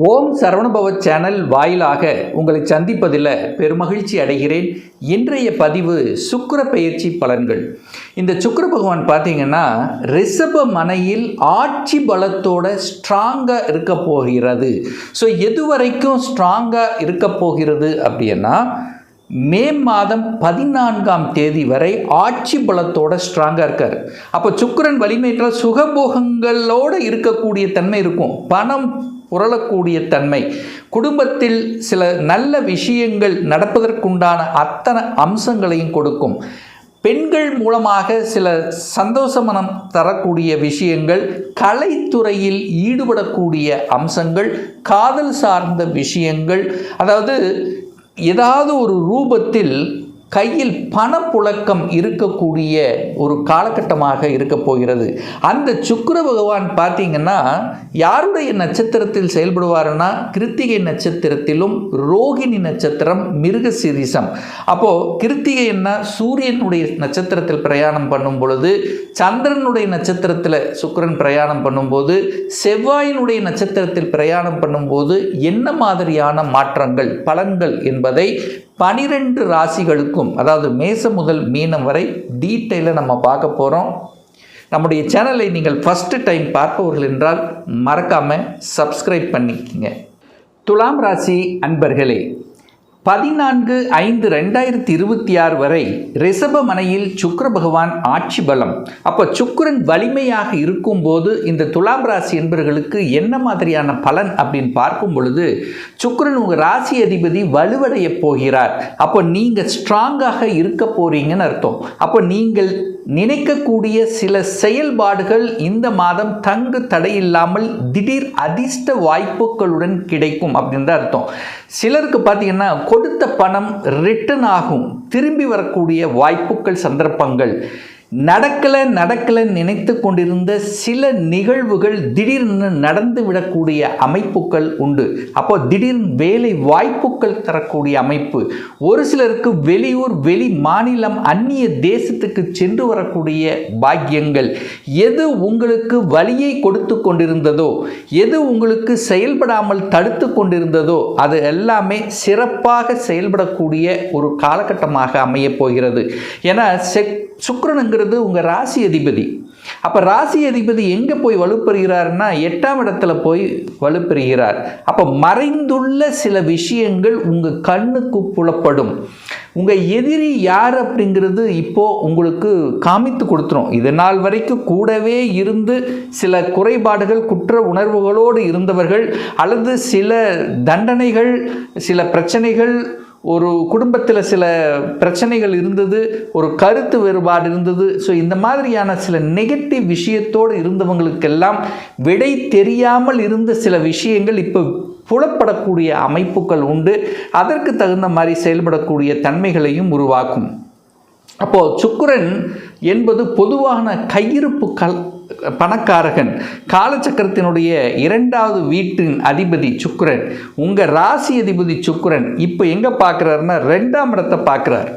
ஓம் Saravanabhava channel வாயிலாக உங்களை சந்திப்பதில் பெருமகிழ்ச்சி அடைகிறேன். இன்றைய பதிவு சுக்கிர பெயர்ச்சி பலன்கள். இந்த சுக்கிர பகவான் பார்த்தீங்கன்னா ரிஷப மனையில் ஆட்சி பலத்தோட ஸ்ட்ராங்காக இருக்க போகிறது. ஸோ எது வரைக்கும் ஸ்ட்ராங்காக இருக்க போகிறது அப்படின்னா மே மாதம் 14ஆம் தேதி வரை ஆட்சி பலத்தோட ஸ்ட்ராங்காக இருக்கார். அப்போ சுக்கிரன் வலிமையிட்டால் சுகபோகங்களோடு இருக்கக்கூடிய தன்மை இருக்கும், பணம் புரளக்கூடிய தன்மை, குடும்பத்தில் சில நல்ல விஷயங்கள் நடப்பதற்குண்டான அத்தனை அம்சங்களையும் கொடுக்கும். பெண்கள் மூலமாக சில சந்தோஷமனம் தரக்கூடிய விஷயங்கள், கலைத்துறையில் ஈடுபடக்கூடிய அம்சங்கள், காதல் சார்ந்த விஷயங்கள், அதாவது ஏதாவது ஒரு ரூபத்தில் கையில் பணப்புழக்கம் இருக்கக்கூடிய ஒரு காலகட்டமாக இருக்க போகிறது. அந்த சுக்கிர பகவான் பார்த்தீங்கன்னா யாருடைய நட்சத்திரத்தில் செயல்படுவார்னா கிருத்திகை நட்சத்திரத்திலும் ரோகிணி நட்சத்திரம் மிருகசீரிஷம். அப்போது கிருத்திகை என்ன சூரியனுடைய நட்சத்திரத்தில் பிரயாணம் பண்ணும் பொழுது, சந்திரனுடைய நட்சத்திரத்தில் சுக்கிரன் பிரயாணம் பண்ணும்போது, செவ்வாயினுடைய நட்சத்திரத்தில் பிரயாணம் பண்ணும்போது என்ன மாதிரியான மாற்றங்கள் பலன்கள் என்பதை 12 ராசிகளுக்கும், அதாவது மேசம் முதல் மீனம் வரை டீட்டெயிலாக நம்ம பார்க்க போகிறோம். நம்முடைய சேனலை நீங்கள் ஃபஸ்ட்டு டைம் பார்ப்பவர்கள் என்றால் மறக்காமல் சப்ஸ்கிரைப் பண்ணிக்கங்க. துலாம் ராசி அன்பர்களே, 14/5/2026 வரை ரிஷப மனையில் சுக்கிர பகவான் ஆட்சி பலம். அப்போ சுக்கிரன் வலிமையாக இருக்கும்போது இந்த துலாம் ராசி என்பவர்களுக்கு என்ன மாதிரியான பலன் அப்படின்னு பார்க்கும் பொழுது, சுக்கிரன் உங்கள் ராசி அதிபதி வலுவடைய போகிறார். அப்போ நீங்கள் ஸ்ட்ராங்காக இருக்க போறீங்கன்னு அர்த்தம். அப்போ நீங்கள் நினைக்கக்கூடிய சில செயல்பாடுகள் இந்த மாதம் தங்கு தடையில்லாமல் திடீர் அதிர்ஷ்ட வாய்ப்புகளுடன் கிடைக்கும் அப்படின்னு தான் அர்த்தம். சிலருக்கு பார்த்தீங்கன்னா கொடுத்த பணம் ரிட்டர்ன் ஆகும், திரும்பி வரக்கூடிய வாய்ப்புகள், சந்தர்ப்பங்கள், நடக்கலை நினைத்து கொண்டிருந்த சில நிகழ்வுகள் திடீர்னு நடந்து விடக்கூடிய அமைப்புகள் உண்டு. அப்போ திடீர்னு வேலை வாய்ப்புகள் தரக்கூடிய அமைப்பு, ஒரு சிலருக்கு வெளியூர் வெளி மாநிலம் அந்நிய தேசத்துக்கு சென்று வரக்கூடிய பாக்கியங்கள், எது உங்களுக்கு வலியை கொடுத்து கொண்டிருந்ததோ, எது உங்களுக்கு செயல்படாமல் தடுத்து கொண்டிருந்ததோ அது எல்லாமே சிறப்பாக செயல்படக்கூடிய ஒரு காலகட்டமாக அமையப் போகிறது. ஏன்னா சுக்கிரனுங்கிறது உங்கள் ராசி அதிபதி. அப்போ ராசி அதிபதி எங்கே போய் வலுப்பெறுகிறார்னா 8ஆம் இடத்துல போய் வலுப்பெறுகிறார். அப்போ மறைந்துள்ள சில விஷயங்கள் உங்கள் கண்ணுக்கு புலப்படும். உங்கள் எதிரி யார் அப்படிங்கிறது இப்போது உங்களுக்கு காமித்து கொடுத்துரும். இது நாள் வரைக்கும் கூடவே இருந்து சில குறைபாடுகள் குற்ற உணர்வுகளோடு இருந்தவர்கள், அல்லது சில தண்டனைகள், சில பிரச்சனைகள், ஒரு குடும்பத்தில் சில பிரச்சனைகள் இருந்தது, ஒரு கருத்து வேறுபாடு இருந்தது. ஸோ இந்த மாதிரியான சில நெகட்டிவ் விஷயத்தோடு இருந்தவங்களுக்கெல்லாம் விடை தெரியாமல் இருந்த சில விஷயங்கள் இப்போ புலப்படக்கூடிய அமைப்புகள் உண்டு. அதற்கு தகுந்த மாதிரி செயல்படக்கூடிய தன்மைகளையும் உருவாக்கும். அப்போது சுக்கிரன் என்பது பொதுவான கையிருப்பு பணக்காரகன், காலச்சக்கரத்தினுடைய 2வது வீட்டின் அதிபதி சுக்கிரன், உங்கள் ராசி அதிபதி சுக்கிரன் இப்போ எங்கே பார்க்குறாருன்னா 2ஆம் இடத்தை பார்க்குறார்.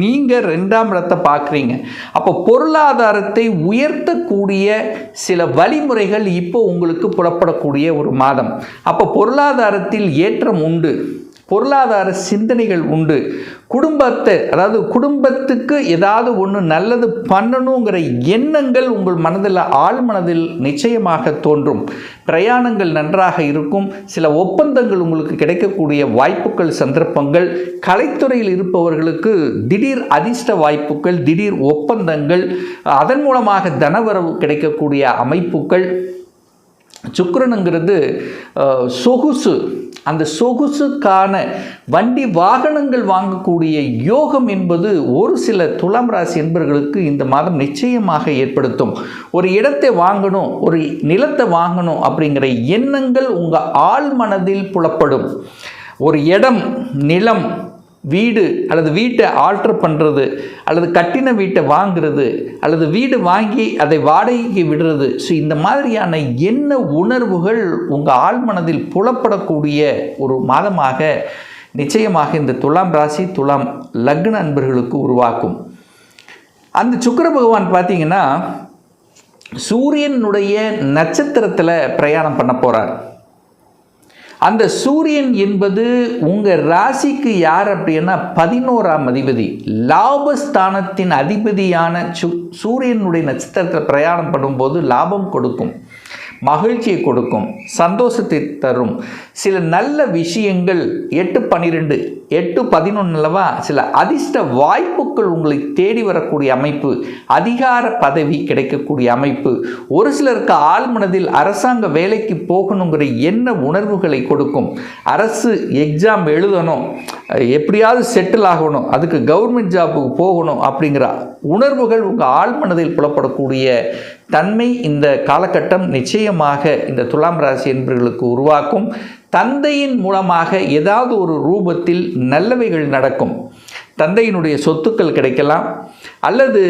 நீங்கள் 2ஆம் இடத்தை பார்க்குறீங்க. அப்போ பொருளாதாரத்தை உயர்த்தக்கூடிய சில வழிமுறைகள் இப்போ உங்களுக்கு புலப்படக்கூடிய ஒரு மாதம். அப்போ பொருளாதாரத்தில் ஏற்றம் உண்டு, பொருளாதார சிந்தனைகள் உண்டு. குடும்பத்தை, அதாவது குடும்பத்துக்கு ஏதாவது ஒன்று நல்லது பண்ணணுங்கிற எண்ணங்கள் உங்கள் மனதில், ஆழ் மனதில் நிச்சயமாக தோன்றும். பிரயாணங்கள் நன்றாக இருக்கும். சில ஒப்பந்தங்கள் உங்களுக்கு கிடைக்கக்கூடிய வாய்ப்புகள், சந்தர்ப்பங்கள், கலைத்துறையில் இருப்பவர்களுக்கு திடீர் அதிர்ஷ்ட வாய்ப்புகள், திடீர் ஒப்பந்தங்கள், அதன் மூலமாக தனவரவு கிடைக்கக்கூடிய அமைப்புகள். சுக்கிரனுங்கிறது சொகுசு, அந்த சொகுசுக்கான வண்டி வாகனங்கள் வாங்கக்கூடிய யோகம் என்பது ஒரு சில துலாம் ராசி என்பவர்களுக்கு இந்த மாதம் நிச்சயமாக ஏற்படுத்தும். ஒரு இடத்தை வாங்கணும், ஒரு நிலத்தை வாங்கணும் அப்படிங்கிற எண்ணங்கள் உங்கள் ஆழ் மனதில் புலப்படும். ஒரு இடம், நிலம், வீடு, அல்லது வீட்டை ஆல்ட்ரு பண்ணுறது, அல்லது கட்டின வீட்டை வாங்கிறது, அல்லது வீடு வாங்கி அதை வாடகைக்கு விடுறது. ஸோ இந்த மாதிரியான எண்ண உணர்வுகள் உங்கள் ஆழ்மனதில் புலப்படக்கூடிய ஒரு மாதமாக நிச்சயமாக இந்த துலாம் ராசி, துலாம் லக்ன அன்பர்களுக்கு உருவாக்கும். அந்த சுக்கிர பகவான் பார்த்தீங்கன்னா சூரியனுடைய நட்சத்திரத்தில் பிரயாணம் பண்ண போகிறார். அந்த சூரியன் என்பது உங்கள் ராசிக்கு யார் அப்படின்னா 11ஆம் அதிபதி, லாபஸ்தானத்தின் அதிபதியான சூரியனுடைய நட்சத்திரத்தில் பிரயாணம் பண்ணும்போது லாபம் கொடுக்கும், மகிழ்ச்சியை கொடுக்கும், சந்தோஷத்தை தரும். சில நல்ல விஷயங்கள் 8-12 8-11 அல்லவா, சில அதிர்ஷ்ட வாய்ப்புகள் உங்களை தேடி வரக்கூடிய அமைப்பு, அதிகார பதவி கிடைக்கக்கூடிய அமைப்பு, ஒரு சிலருக்கு ஆழ்மனதில் அரசாங்க வேலைக்கு போகணுங்கிற எண்ண உணர்வுகளை கொடுக்கும். அரசு எக்ஸாம் எழுதணும், எப்படியாவது செட்டில் ஆகணும், அதுக்கு கவர்மெண்ட் ஜாப்புக்கு போகணும் அப்படிங்கிற உணர்வுகள் உங்கள் ஆழ்மனதில் புலப்படக்கூடிய தன்மை இந்த காலகட்டம் நிச்சயமாக இந்த துலாம் ராசி என்பவர்களுக்கு உருவாக்கும். தந்தையின் மூலமாக ஏதாவது ஒரு ரூபத்தில் நல்லவைகள் நடக்கும். தந்தையினுடைய சொத்துக்கள் கிடைக்கலாம், அல்லது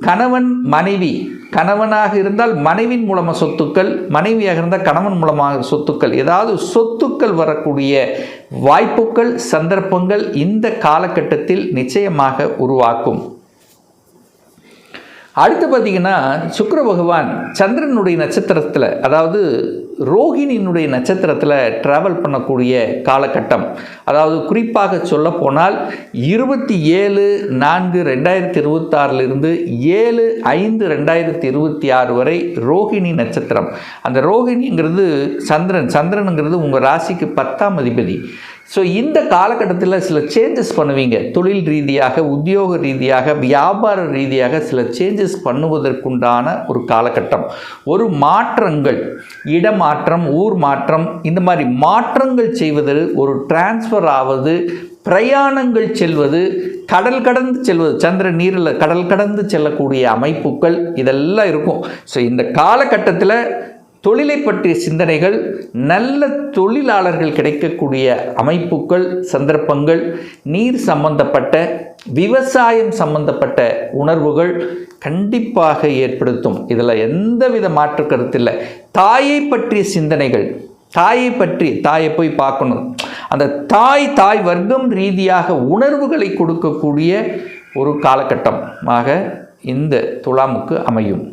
கணவன் மனைவி, கணவனாக இருந்தால் மனைவின் மூலமாக சொத்துக்கள், மனைவியாக இருந்தால் கணவன் மூலமாக சொத்துக்கள், ஏதாவது சொத்துக்கள் வரக்கூடிய வாய்ப்புகள், சந்தர்ப்பங்கள் இந்த காலகட்டத்தில் நிச்சயமாக உருவாக்கும். அடுத்து பார்த்திங்கன்னா சுக்கிர பகவான் சந்திரனுடைய நட்சத்திரத்தில், அதாவது ரோகிணியினுடைய நட்சத்திரத்தில் ட்ராவல் பண்ணக்கூடிய காலகட்டம். அதாவது குறிப்பாக சொல்ல போனால் 27/4/2026 7/5/2026 வரை ரோகிணி நட்சத்திரம். அந்த ரோகிணிங்கிறது சந்திரனுங்கிறது உங்கள் ராசிக்கு 10ஆம் அதிபதி. ஸோ இந்த காலகட்டத்தில் சில சேஞ்சஸ் பண்ணுவீங்க. தொழில் ரீதியாக, உத்தியோக ரீதியாக, வியாபார ரீதியாக சில சேஞ்சஸ் பண்ணுவதற்குண்டான ஒரு காலகட்டம். ஒரு மாற்றங்கள், இடமாற்றம், ஊர் மாற்றம், இந்த மாதிரி மாற்றங்கள் செய்வது, ஒரு டிரான்ஸ்ஃபர் ஆவது, பிரயாணங்கள் செல்வது, கடல் கடந்து செல்வது, சந்திர நீரில் கடல் கடந்து செல்லக்கூடிய அமைப்புகள் இதெல்லாம் இருக்கும். ஸோ இந்த காலகட்டத்தில் தொழிலை பற்றிய சிந்தனைகள், நல்ல தொழிலாளர்கள் கிடைக்கக்கூடிய அமைப்புகள், சந்தர்ப்பங்கள், நீர் சம்பந்தப்பட்ட, விவசாயம் சம்பந்தப்பட்ட உணர்வுகள் கண்டிப்பாக ஏற்படுத்தும். இதில் எந்தவித மாற்று கருத்து இல்லை. தாயை பற்றிய சிந்தனைகள், தாயை போய் பார்க்கணும், அந்த தாய் வர்க்கம் ரீதியாக உணர்வுகளை கொடுக்கக்கூடிய ஒரு காலகட்டமாக இந்த துலாமுக்கு அமையும்.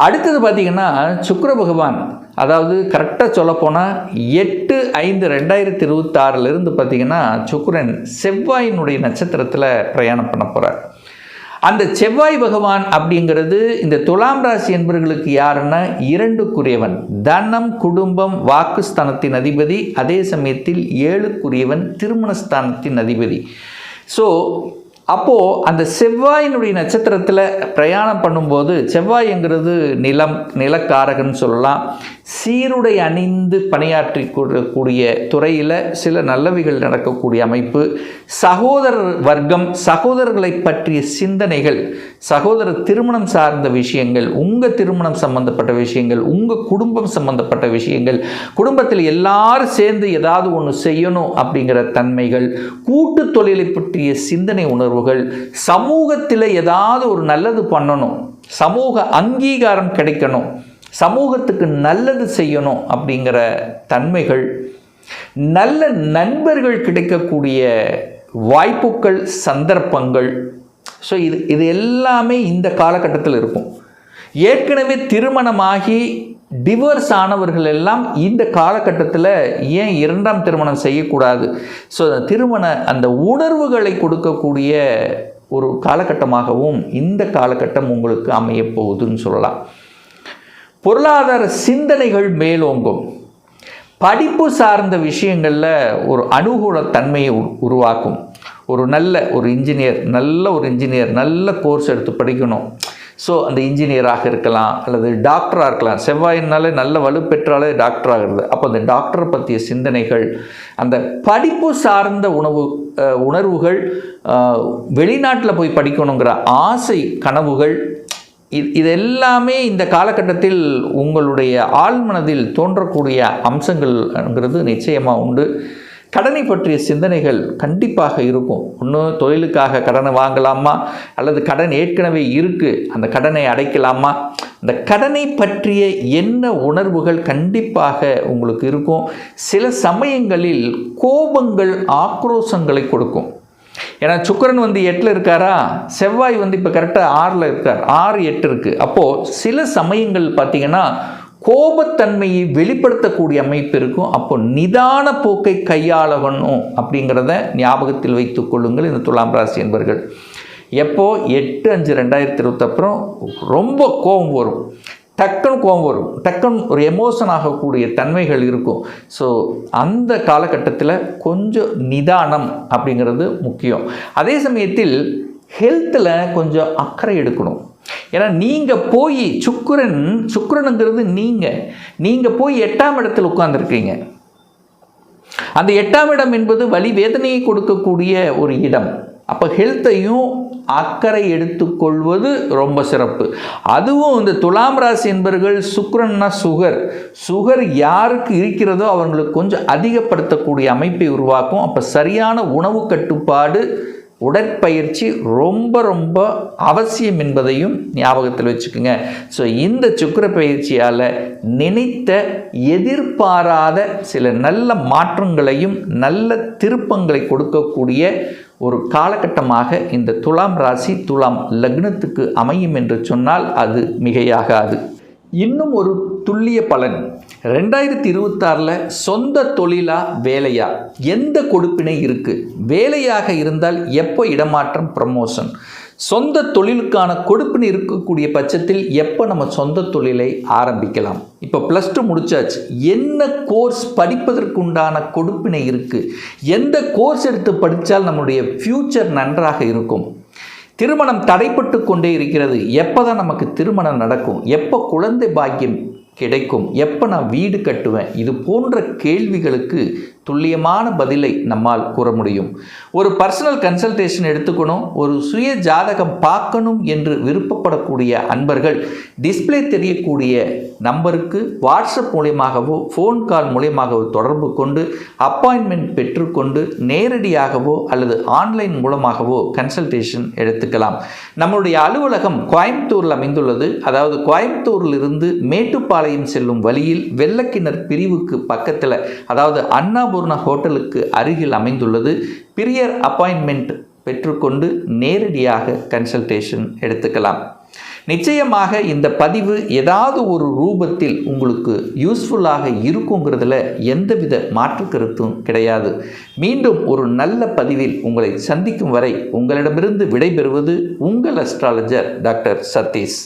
அடுத்தது பார்த்திங்கன்னா சுக்கிர பகவான், அதாவது கரெக்டாக சொல்லப்போனால் 8/5/2026 பார்த்திங்கன்னா சுக்கிரன் செவ்வாயினுடைய நட்சத்திரத்தில் பிரயாணம் பண்ண போகிறார். அந்த செவ்வாய் பகவான் அப்படிங்கிறது இந்த துலாம் ராசி என்பவர்களுக்கு யாருன்னா 2க்குரியவன், தனம், குடும்பம், வாக்குஸ்தானத்தின் அதிபதி, அதே சமயத்தில் 7க்குரியவன், திருமணஸ்தானத்தின் அதிபதி. ஸோ அப்போது அந்த செவ்வாயினுடைய நட்சத்திரத்தில் பிரயாணம் பண்ணும்போது, செவ்வாய்ங்கிறது நிலக்காரகன்னு சொல்லலாம். சீருடை அணிந்து பணியாற்றி கூடிய துறையில் சில நல்லவைகள் நடக்கக்கூடிய அமைப்பு. சகோதரர் வர்க்கம், சகோதரர்களை பற்றிய சிந்தனைகள், சகோதரர் திருமணம் சார்ந்த விஷயங்கள், உங்கள் திருமணம் சம்பந்தப்பட்ட விஷயங்கள், உங்கள் குடும்பம் சம்பந்தப்பட்ட விஷயங்கள், குடும்பத்தில் எல்லாரும் சேர்ந்து ஏதாவது ஒன்று செய்யணும் அப்படிங்கிற தன்மைகள், கூட்டு தொழிலை பற்றிய சிந்தனை உணர்வுகள், சமூகத்தில் ஏதாவது ஒரு நல்லது பண்ணணும், சமூக அங்கீகாரம் கிடைக்கணும், சமூகத்துக்கு நல்லது செய்யணும் அப்படிங்கிற தன்மைகள், நல்ல நண்பர்கள் கிடைக்கக்கூடிய வாய்ப்புகள், சந்தர்ப்பங்கள். ஸோ இது எல்லாமே இந்த காலகட்டத்தில் இருக்கும். ஏற்கனவே திருமணமாகி டிவோர்ஸ் ஆனவர்கள் எல்லாம் இந்த காலகட்டத்தில் ஏன் 2ஆம் திருமணம் செய்யக்கூடாது? ஸோ திருமண அந்த உணர்வுகளை கொடுக்கக்கூடிய ஒரு காலகட்டமாகவும் இந்த காலகட்டம் உங்களுக்கு அமைய போகுதுன்னு சொல்லலாம். பொருளாதார சிந்தனைகள் மேலோங்கும். படிப்பு சார்ந்த விஷயங்களில் ஒரு அனுகூல தன்மையை உருவாக்கும். ஒரு இன்ஜினியர், நல்ல கோர்ஸ் எடுத்து படிக்கணும். ஸோ அந்த இன்ஜினியராக இருக்கலாம், அல்லது டாக்டராக இருக்கலாம். செவ்வாயினாலே நல்ல வலுப்பெற்றாலே டாக்டர் ஆகிறது. அப்போ அந்த டாக்டரை பற்றிய சிந்தனைகள், அந்த படிப்பு சார்ந்த உணர்வுகள், வெளிநாட்டில் போய் படிக்கணுங்கிற ஆசை, கனவுகள், இது எல்லாமே இந்த காலகட்டத்தில் உங்களுடைய ஆழ்மனதில் தோன்றக்கூடிய அம்சங்கள்ங்கிறது நிச்சயமாக உண்டு. கடனை பற்றிய சிந்தனைகள் கண்டிப்பாக இருக்கும். ஒன்று தொழிலுக்காக கடனை வாங்கலாமா, அல்லது கடன் ஏற்கனவே இருக்குது அந்த கடனை அடைக்கலாமா, இந்த கடனை பற்றிய என்ன உணர்வுகள் கண்டிப்பாக உங்களுக்கு இருக்கும். சில சமயங்களில் கோபங்கள், ஆக்ரோஷங்களை கொடுக்கும். ஏன்னா சுக்கிரன் 8ல் இருக்காரா, செவ்வாய் இப்போ கரெக்டாக 6ல் இருக்கார், 6, 8 இருக்குது. அப்போது சில சமயங்கள் பார்த்திங்கன்னா கோபத்தன்மையை வெளிப்படுத்தக்கூடிய அமைப்பு இருக்கும். அப்போ நிதான போக்கை கையாளணும் அப்படிங்கிறத ஞாபகத்தில் வைத்துக் கொள்ளுங்கள் இந்த துலாம் ராசி என்பர்கள். எப்போ 8/5/2020 அப்புறம் ரொம்ப கோபம் வரும், டக்குன்னு கோபம் வரும், டக்குன்னு ஒரு எமோஷன் ஆகக்கூடிய தன்மைகள் இருக்கும். ஸோ அந்த காலகட்டத்தில் கொஞ்சம் நிதானம் அப்படிங்கிறது முக்கியம். அதே சமயத்தில் ஹெல்த்தில் கொஞ்சம் அக்கறை எடுக்கணும். ஏன்னா நீங்கள் போய் சுக்கிரனுங்கிறது நீங்கள் போய் 8ஆம் இடத்தில் உட்கார்ந்துருக்கீங்க. அந்த 8ஆம் இடம் என்பது வலி வேதனையை கொடுக்கக்கூடிய ஒரு இடம். அப்போ ஹெல்த்தையும் அக்கறை எடுத்துக்கொள்வது ரொம்ப சிறப்பு. அதுவும் இந்த துலாம் ராசி என்பவர்கள் சுக்கிரன்னா சுகர் யாருக்கு இருக்கிறதோ அவங்களுக்கு கொஞ்சம் அதிகப்படுத்தக்கூடிய அமைப்பை உருவாக்கும். அப்போ சரியான உணவு கட்டுப்பாடு, உடற்பயிற்சி ரொம்ப ரொம்ப அவசியம் என்பதையும் ஞாபகத்தில் வச்சுக்கோங்க. ஸோ இந்த சுக்கிர பயிற்சியால் நினைத்த எதிர்பாராத சில நல்ல மாற்றங்களையும் நல்ல திருப்பங்களை கொடுக்கக்கூடிய ஒரு காலகட்டமாக இந்த துலாம் ராசி துலாம் லக்னத்துக்கு அமையும் என்று சொன்னால் அது மிகையாகாது. இன்னும் ஒரு துல்லிய பலன், 2026 சொந்த தொழிலா வேலையா, எந்த கொடுப்பினை இருக்குது? வேலையாக இருந்தால் எப்போ இடமாற்றம், ப்ரமோஷன்? சொந்த தொழிலுக்கான கொடுப்பினை இருக்கக்கூடிய பட்சத்தில் எப்போ நம்ம சொந்த தொழிலை ஆரம்பிக்கலாம்? இப்போ +2 முடிச்சாச்சு, என்ன கோர்ஸ் படிப்பதற்குண்டான கொடுப்பினை இருக்குது? எந்த கோர்ஸ் எடுத்து படித்தால் நம்முடைய ஃப்யூச்சர் நன்றாக இருக்கும்? திருமணம் தடைப்பட்டு கொண்டே இருக்கிறது, எப்போ தான் நமக்கு திருமணம் நடக்கும்? எப்போ குழந்தை பாக்கியம் கிடைக்கும்? எப்போ நான் வீடு கட்டுவேன்? இது போன்ற கேள்விகளுக்கு துல்லியமான பதிலை நம்மால் கூற முடியும். ஒரு பர்சனல் கன்சல்டேஷன் எடுத்துக்கணும், ஒரு சுய ஜாதகம் பார்க்கணும் என்று விருப்பப்படக்கூடிய அன்பர்கள் டிஸ்பிளே தெரியக்கூடிய நம்பருக்கு வாட்ஸ்அப் மூலியமாகவோ ஃபோன் கால் மூலியமாகவோ தொடர்பு கொண்டு அப்பாயின்மெண்ட் பெற்றுக்கொண்டு நேரடியாகவோ அல்லது ஆன்லைன் மூலமாகவோ கன்சல்டேஷன் எடுத்துக்கலாம். நம்முடைய அலுவலகம் கோயம்புத்தூரில் அமைந்துள்ளது. அதாவது கோயம்புத்தூரிலிருந்து மேட்டுப்பாளையம் செல்லும் வழியில் வெள்ளக்கிணர் பிரிவுக்கு பக்கத்தில், அதாவது அண்ணாபூர்ணா ஹோட்டலுக்கு அருகில் அமைந்துள்ளது. பிரியர் அப்பாயின்மெண்ட் பெற்றுக்கொண்டு நேரடியாக கன்சல்டேஷன் எடுத்துக்கலாம். நிச்சயமாக இந்த பதிவு ஏதாவது ஒரு ரூபத்தில் உங்களுக்கு யூஸ்ஃபுல்லாக இருக்குங்கிறதுல எந்தவித மாற்று கருத்தும் கிடையாது. மீண்டும் ஒரு நல்ல பதிவில் உங்களை சந்திக்கும் வரை உங்களிடமிருந்து விடைபெறுவது உங்கள் அஸ்ட்ராலஜர் டாக்டர் சதீஷ்.